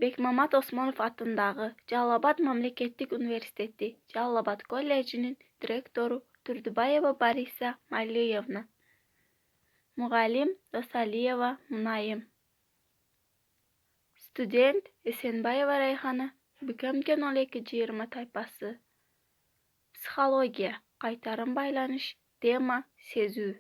Bekmamat Osmanov атындағы Жалал-Абад мамлекеттик университети Жалал-Абад колледжинин директору Турдубаева Бориса Малиевна. Мугалим Досалиева Мунайым. Студент Эсенбаева Райхана. Бүкөмкен 12-20 тайпасы. Психология. Кайтарым байланыш. Тема сезүү.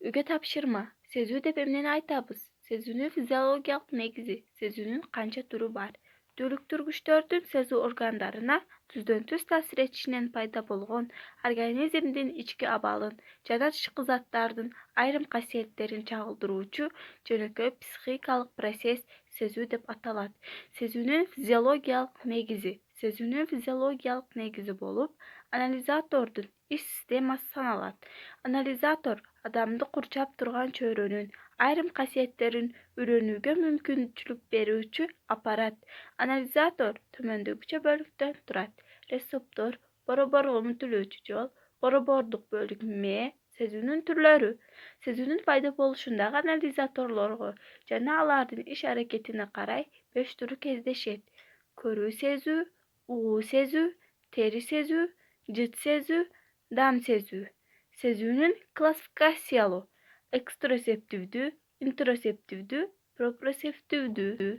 Үгө тапшырма. Сезүү деп эмнени айтабыз? Сезүүнүн физиологиялык негизи. Сезүүнүн канча түрү бар? Түлүктүргүчтөрдүн сезүү органдарына түздөн-түз таасир этишинен пайда болгон организмдин ички абалын жана тышкы заттардын айрым касиеттерин чагылдыруучу жөнөкөй психикалык процесс сезүү деп аталат. Сезүүнүн физиологиялык негизи. Сезүүнүн физиологиялык негизи болуп, анализатордун иш системасы саналат. Анализатор адамды курчап турган чөйрөнүн айрым касиеттерин үйрөнүүгө мүмкүнчүлүк берүүчү аппарат. Анализатор төмөндөгүчө бөлүктөн турат: рецептор, бороборго умтулуучу жол, боробордук бөлүк мээ. Сезүүнүн түрлөрү. Сезүүнүн пайда болушундагы анализаторлорго жана алардын иш аракетине карай 5 түрү кездешет: көрүү сезүү, угуу сезүү, тери сезүү, жыт сезүү, дам сезүү. Сезүүнүн классификациялоо: экстросептивдүү, интросептивдүү, проприосептивдүү.